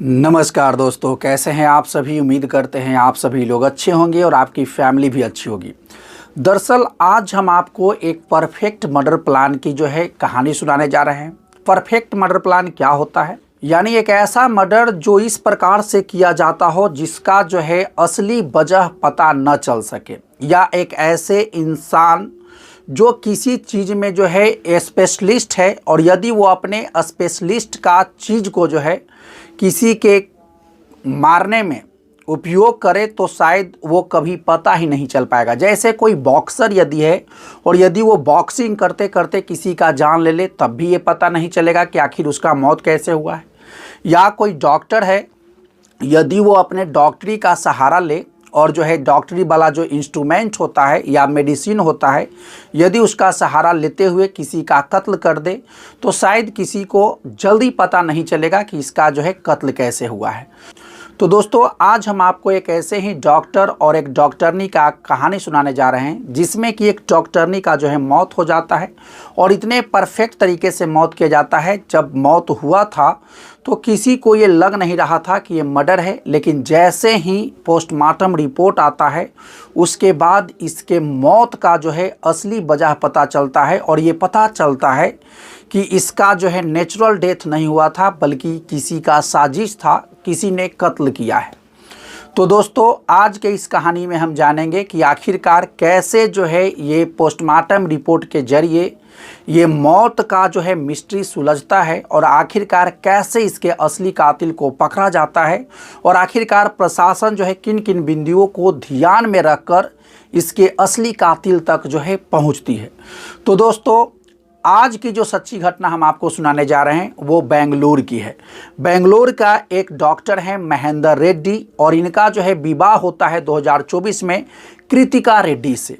नमस्कार दोस्तों, कैसे हैं आप सभी। उम्मीद करते हैं आप सभी लोग अच्छे होंगे और आपकी फैमिली भी अच्छी होगी। दरअसल आज हम आपको एक परफेक्ट मर्डर प्लान की कहानी सुनाने जा रहे हैं। परफेक्ट मर्डर प्लान क्या होता है? यानी एक ऐसा मर्डर जो इस प्रकार से किया जाता हो जिसका असली वजह पता न चल सके, या एक ऐसे इंसान जो किसी चीज़ में स्पेशलिस्ट है और यदि वो अपने स्पेशलिस्ट का चीज़ को किसी के मारने में उपयोग करे तो शायद वो कभी पता ही नहीं चल पाएगा। जैसे कोई बॉक्सर यदि है और यदि वो बॉक्सिंग करते करते किसी का जान ले ले तब भी ये पता नहीं चलेगा कि आखिर उसका मौत कैसे हुआ है। या कोई डॉक्टर है, यदि वो अपने डॉक्टरी का सहारा ले और डॉक्टरी वाला जो इंस्ट्रूमेंट होता है या मेडिसिन होता है, यदि उसका सहारा लेते हुए किसी का कत्ल कर दे तो शायद किसी को जल्दी पता नहीं चलेगा कि इसका कत्ल कैसे हुआ है। तो दोस्तों आज हम आपको एक ऐसे ही डॉक्टर और एक डॉक्टरनी का कहानी सुनाने जा रहे हैं जिसमें कि एक डॉक्टरनी का मौत हो जाता है और इतने परफेक्ट तरीके से मौत किया जाता है। जब मौत हुआ था तो किसी को ये लग नहीं रहा था कि ये मर्डर है, लेकिन जैसे ही पोस्टमार्टम रिपोर्ट आता है उसके बाद इसके मौत का असली वजह पता चलता है और ये पता चलता है कि इसका नेचुरल डेथ नहीं हुआ था बल्कि किसी का साजिश था, किसी ने कत्ल किया है। तो दोस्तों आज के इस कहानी में हम जानेंगे कि आखिरकार कैसे ये पोस्टमार्टम रिपोर्ट के जरिए ये मौत का मिस्ट्री सुलझता है और आखिरकार कैसे इसके असली कातिल को पकड़ा जाता है और आखिरकार प्रशासन किन किन बिंदुओं को ध्यान में रखकर इसके असली कातिल तक पहुंचती है। तो दोस्तों आज की जो सच्ची घटना हम आपको सुनाने जा रहे हैं वो बेंगलुरु की है। बेंगलुरु का एक डॉक्टर है महेंद्र रेड्डी और इनका विवाह होता है 2024 में कृतिका रेड्डी से।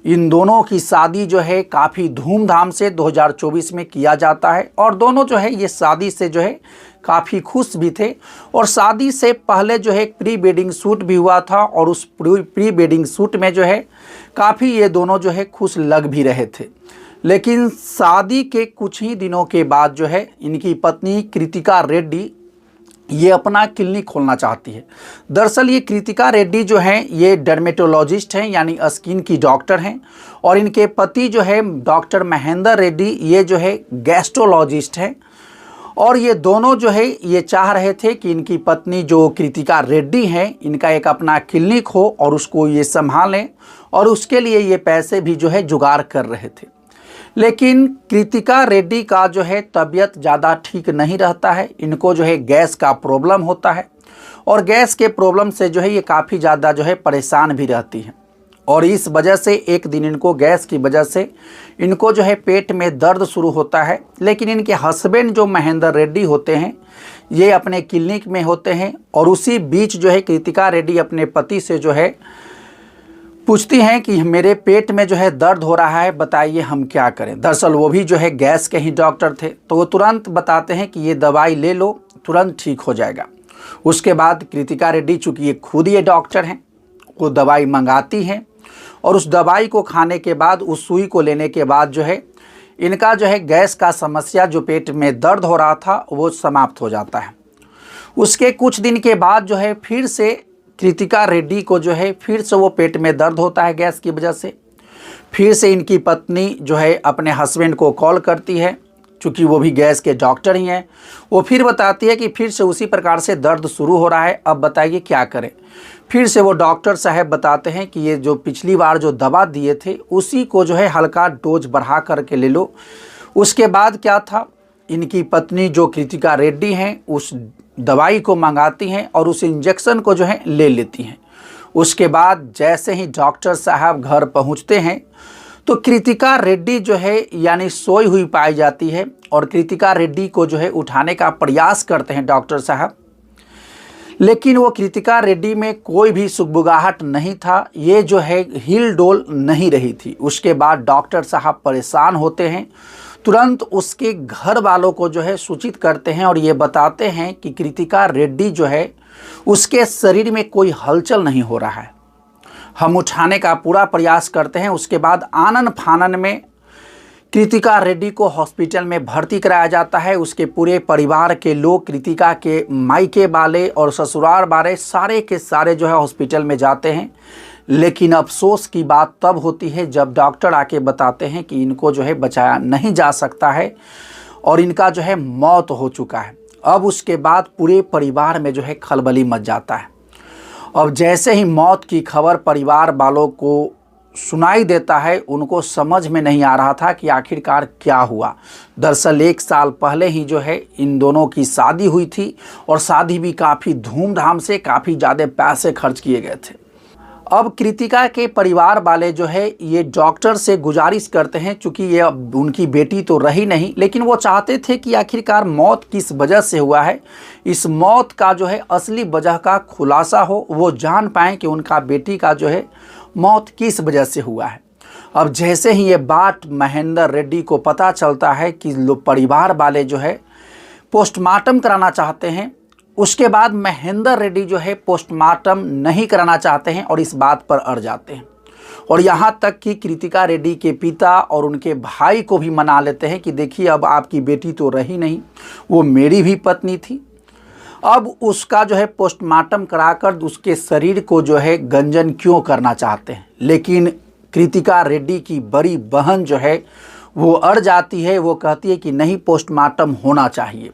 इन दोनों की शादी काफ़ी धूमधाम से 2024 में किया जाता है और दोनों ये शादी से काफ़ी खुश भी थे और शादी से पहले एक प्री वेडिंग शूट भी हुआ था और उस प्री वेडिंग शूट में काफ़ी ये दोनों खुश लग भी रहे थे। लेकिन शादी के कुछ ही दिनों के बाद इनकी पत्नी कृतिका रेड्डी ये अपना क्लिनिक खोलना चाहती है। दरअसल ये कृतिका रेड्डी ये डर्मेटोलॉजिस्ट हैं यानी स्किन की डॉक्टर हैं और इनके पति डॉक्टर महेंद्र रेड्डी ये गैस्ट्रोलॉजिस्ट हैं और ये दोनों ये चाह रहे थे कि इनकी पत्नी जो कृतिका रेड्डी हैं इनका एक अपना क्लिनिक हो और उसको ये संभालें और उसके लिए ये पैसे भी जुगाड़ कर रहे थे। लेकिन कृतिका रेड्डी का तबीयत ज़्यादा ठीक नहीं रहता है। इनको गैस का प्रॉब्लम होता है और गैस के प्रॉब्लम से ये काफ़ी ज़्यादा परेशान भी रहती हैं और इस वजह से एक दिन इनको गैस की वजह से इनको पेट में दर्द शुरू होता है। लेकिन इनके हस्बैंड जो महेंद्र रेड्डी होते हैं ये अपने क्लिनिक में होते हैं और उसी बीच कृतिका रेड्डी अपने पति से पूछती हैं कि मेरे पेट में दर्द हो रहा है, बताइए हम क्या करें। दरअसल वो भी गैस के ही डॉक्टर थे तो वो तुरंत बताते हैं कि ये दवाई ले लो, तुरंत ठीक हो जाएगा। उसके बाद कृतिका रेड्डी चूँकि ये खुद ये डॉक्टर हैं वो दवाई मंगाती हैं और उस दवाई को खाने के बाद उस सुई को लेने के बाद इनका गैस का समस्या जो पेट में दर्द हो रहा था वो समाप्त हो जाता है। उसके कुछ दिन के बाद फिर से कृतिका रेड्डी को फिर से वो पेट में दर्द होता है गैस की वजह से। फिर से इनकी पत्नी अपने हस्बैंड को कॉल करती है, चूँकि वो भी गैस के डॉक्टर ही हैं। वो फिर बताती है कि फिर से उसी प्रकार से दर्द शुरू हो रहा है, अब बताइए क्या करें। फिर से वो डॉक्टर साहब बताते हैं कि ये जो पिछली बार जो दवा दिए थे उसी को हल्का डोज बढ़ा करके ले लो। उसके बाद क्या था, इनकी पत्नी जो कृतिका रेड्डी हैं उस दवाई को मंगाती हैं और उस इंजेक्शन को ले लेती हैं। उसके बाद जैसे ही डॉक्टर साहब घर पहुंचते हैं तो कृतिका रेड्डी यानी सोई हुई पाई जाती है और कृतिका रेड्डी को उठाने का प्रयास करते हैं डॉक्टर साहब। लेकिन वो कृतिका रेड्डी में कोई भी सुगबुगाहट नहीं था, ये हिल डोल नहीं रही थी। उसके बाद डॉक्टर साहब परेशान होते हैं, तुरंत उसके घर वालों को सूचित करते हैं और ये बताते हैं कि कृतिका रेड्डी उसके शरीर में कोई हलचल नहीं हो रहा है। हम उठाने का पूरा प्रयास करते हैं। उसके बाद आनन फानन में कृतिका रेड्डी को हॉस्पिटल में भर्ती कराया जाता है। उसके पूरे परिवार के लोग, कृतिका के मायके वाले और ससुराल वाले सारे के सारे जो है हॉस्पिटल में जाते हैं। लेकिन अफसोस की बात तब होती है जब डॉक्टर आके बताते हैं कि इनको जो है बचाया नहीं जा सकता है और इनका जो है मौत हो चुका है। अब उसके बाद पूरे परिवार में जो है खलबली मच जाता है। अब जैसे ही मौत की खबर परिवार वालों को सुनाई देता है, उनको समझ में नहीं आ रहा था कि आखिरकार क्या हुआ। दरअसल 1 साल पहले ही जो है इन दोनों की शादी हुई थी और शादी भी काफ़ी धूमधाम से, काफ़ी ज़्यादा पैसे खर्च किए गए थे। अब कृतिका के परिवार वाले जो है ये डॉक्टर से गुजारिश करते हैं, चूँकि ये अब उनकी बेटी तो रही नहीं, लेकिन वो चाहते थे कि आखिरकार मौत किस वजह से हुआ है, इस मौत का जो है असली वजह का खुलासा हो, वो जान पाएँ कि उनका बेटी का जो है मौत किस वजह से हुआ है। अब जैसे ही ये बात महेंद्र रेड्डी को पता चलता है कि परिवार वाले जो है पोस्टमार्टम कराना चाहते हैं, उसके बाद महेंद्र रेड्डी जो है पोस्टमार्टम नहीं कराना चाहते हैं और इस बात पर अड़ जाते हैं। और यहाँ तक कि कृतिका रेड्डी के पिता और उनके भाई को भी मना लेते हैं कि देखिए अब आपकी बेटी तो रही नहीं, वो मेरी भी पत्नी थी। अब उसका जो है पोस्टमार्टम कराकर उसके शरीर को जो है गंजन क्यों करना चाहते हैं, लेकिन कृतिका रेड्डी की बड़ी बहन जो है वो अड़ जाती है। वो कहती है कि नहीं, पोस्टमार्टम होना चाहिए।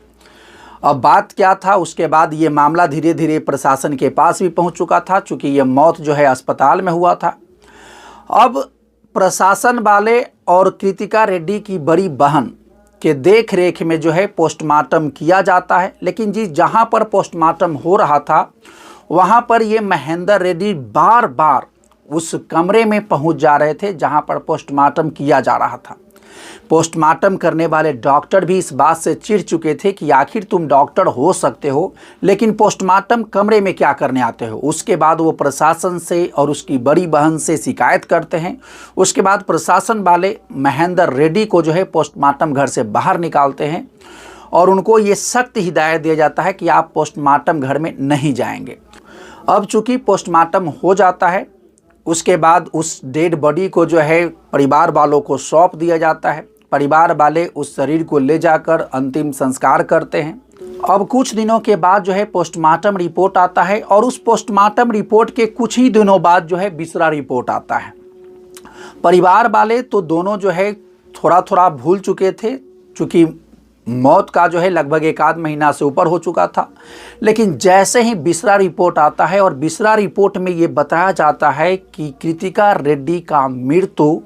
अब बात क्या था, उसके बाद ये मामला धीरे धीरे प्रशासन के पास भी पहुंच चुका था, चूँकि ये मौत जो है अस्पताल में हुआ था। अब प्रशासन वाले और कृतिका रेड्डी की बड़ी बहन के देख रेख में जो है पोस्टमार्टम किया जाता है। लेकिन जी जहां पर पोस्टमार्टम हो रहा था वहां पर ये महेंद्र रेड्डी बार बार उस कमरे में पहुंच जा रहे थे जहां पर पोस्टमार्टम किया जा रहा था। पोस्टमार्टम करने वाले डॉक्टर भी इस बात से चिढ़ चुके थे कि आखिर तुम डॉक्टर हो सकते हो लेकिन पोस्टमार्टम कमरे में क्या करने आते हो। उसके बाद वो प्रशासन से और उसकी बड़ी बहन से शिकायत करते हैं। उसके बाद प्रशासन वाले महेंद्र रेड्डी को जो है पोस्टमार्टम घर से बाहर निकालते हैं और उनको ये सख्त हिदायत दिया जाता है कि आप पोस्टमार्टम घर में नहीं जाएंगे। अब चूँकि पोस्टमार्टम हो जाता है, उसके बाद उस डेड बॉडी को जो है परिवार वालों को सौंप दिया जाता है। परिवार वाले उस शरीर को ले जाकर अंतिम संस्कार करते हैं। अब कुछ दिनों के बाद जो है पोस्टमार्टम रिपोर्ट आता है और उस पोस्टमार्टम रिपोर्ट के कुछ ही दिनों बाद जो है बिसरा रिपोर्ट आता है। परिवार वाले तो दोनों जो है थोड़ा थोड़ा भूल चुके थे, चूँकि मौत का जो है लगभग 1 आध महीना से ऊपर हो चुका था। लेकिन जैसे ही बिसरा रिपोर्ट आता है और बिसरा रिपोर्ट में ये बताया जाता है कि कृतिका रेड्डी का मृत्यु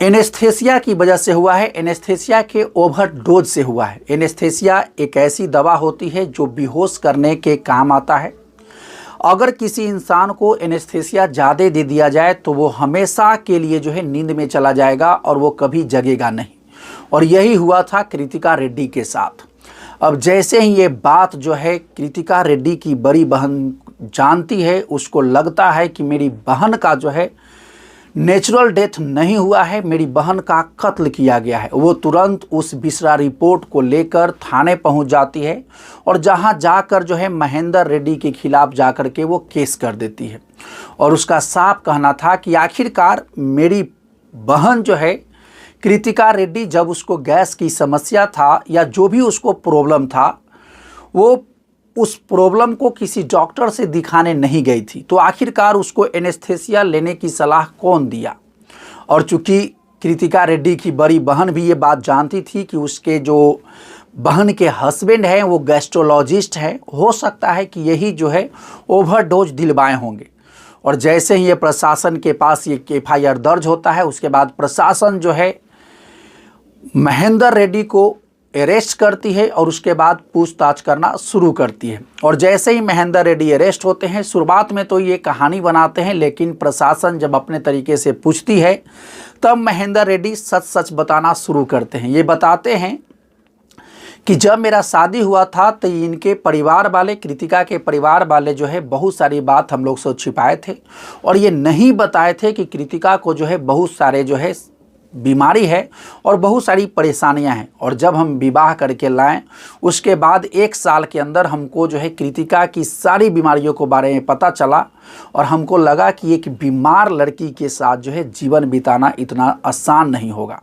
एनेस्थेसिया की वजह से हुआ है, एनेस्थेसिया के ओवरडोज से हुआ है। एनेस्थेसिया एक ऐसी दवा होती है जो बेहोश करने के काम आता है। अगर किसी इंसान को एनेस्थेसिया ज़्यादा दे दिया जाए तो वो हमेशा के लिए जो है नींद में चला जाएगा और वो कभी जगेगा नहीं। और यही हुआ था कृतिका रेड्डी के साथ। अब जैसे ही ये बात जो है कृतिका रेड्डी की बड़ी बहन जानती है, उसको लगता है कि मेरी बहन का जो है नेचुरल डेथ नहीं हुआ है, मेरी बहन का कत्ल किया गया है। वो तुरंत उस बिसरा रिपोर्ट को लेकर थाने पहुंच जाती है और जहां जाकर जो है महेंद्र रेड्डी के खिलाफ जाकर के वो केस कर देती है। और उसका साफ कहना था कि आखिरकार मेरी बहन जो है कृतिका रेड्डी, जब उसको गैस की समस्या था या जो भी उसको प्रॉब्लम था, वो उस प्रॉब्लम को किसी डॉक्टर से दिखाने नहीं गई थी, तो आखिरकार उसको एनेस्थेसिया लेने की सलाह कौन दिया। और चूँकि कृतिका रेड्डी की बड़ी बहन भी ये बात जानती थी कि उसके जो बहन के हस्बैंड हैं वो गैस्ट्रोलॉजिस्ट हैं, हो सकता है कि यही जो है ओवरडोज दिलवाए होंगे। और जैसे ही ये प्रशासन के पास ये FIR दर्ज होता है, उसके बाद प्रशासन जो है महेंद्र रेड्डी को अरेस्ट करती है और उसके बाद पूछताछ करना शुरू करती है। और जैसे ही महेंद्र रेड्डी अरेस्ट होते हैं, शुरुआत में तो ये कहानी बनाते हैं, लेकिन प्रशासन जब अपने तरीके से पूछती है तब महेंद्र रेड्डी सच सच बताना शुरू करते हैं। ये बताते हैं कि जब मेरा शादी हुआ था तो इनके परिवार वाले, कृतिका के परिवार वाले जो है बहुत सारी बात हम लोग से छिपाए थे और ये नहीं बताए थे कि कृतिका को जो है बहुत सारे जो है बीमारी है और बहुत सारी परेशानियां हैं। और जब हम विवाह करके लाएं उसके बाद 1 साल के अंदर हमको जो है कृतिका की सारी बीमारियों के बारे में पता चला और हमको लगा कि एक बीमार लड़की के साथ जो है जीवन बिताना इतना आसान नहीं होगा।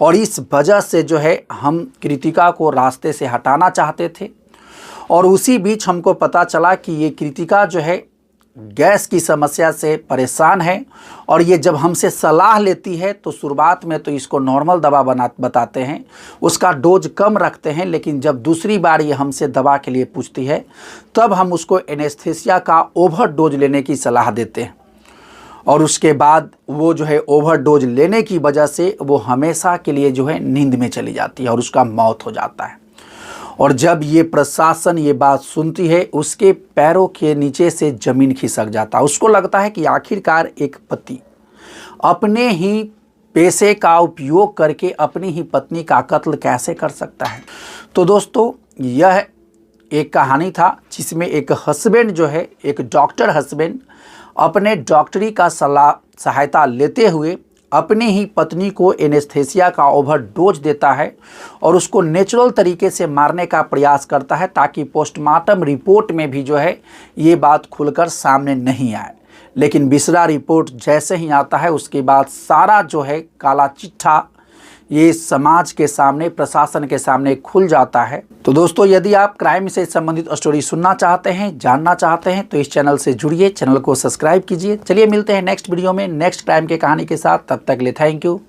और इस वजह से जो है हम कृतिका को रास्ते से हटाना चाहते थे। और उसी बीच हमको पता चला कि ये कृतिका जो है गैस की समस्या से परेशान है। और ये जब हमसे सलाह लेती है तो शुरुआत में तो इसको नॉर्मल दवा बताते हैं, उसका डोज कम रखते हैं, लेकिन जब दूसरी बार ये हमसे दवा के लिए पूछती है तब हम उसको एनेस्थीसिया का ओवर डोज लेने की सलाह देते हैं। और उसके बाद वो जो है ओवर डोज लेने की वजह से वो हमेशा के लिए जो है नींद में चली जाती है और उसका मौत हो जाता है। और जब ये प्रशासन ये बात सुनती है उसके पैरों के नीचे से ज़मीन खिसक जाता है। उसको लगता है कि आखिरकार एक पति अपने ही पैसे का उपयोग करके अपनी ही पत्नी का कत्ल कैसे कर सकता है। तो दोस्तों यह एक कहानी था जिसमें एक हस्बैंड जो है, एक डॉक्टर हस्बैंड अपने डॉक्टरी का सहायता लेते हुए अपनी ही पत्नी को एनेस्थीसिया का ओवरडोज देता है और उसको नेचुरल तरीके से मारने का प्रयास करता है ताकि पोस्टमार्टम रिपोर्ट में भी जो है ये बात खुलकर सामने नहीं आए। लेकिन बिसरा रिपोर्ट जैसे ही आता है उसके बाद सारा जो है काला चिट्ठा ये समाज के सामने, प्रशासन के सामने खुल जाता है। तो दोस्तों यदि आप क्राइम से संबंधित स्टोरी सुनना चाहते हैं, जानना चाहते हैं तो इस चैनल से जुड़िए, चैनल को सब्सक्राइब कीजिए। चलिए मिलते हैं नेक्स्ट वीडियो में नेक्स्ट क्राइम के कहानी के साथ। तब तक के लिए थैंक यू।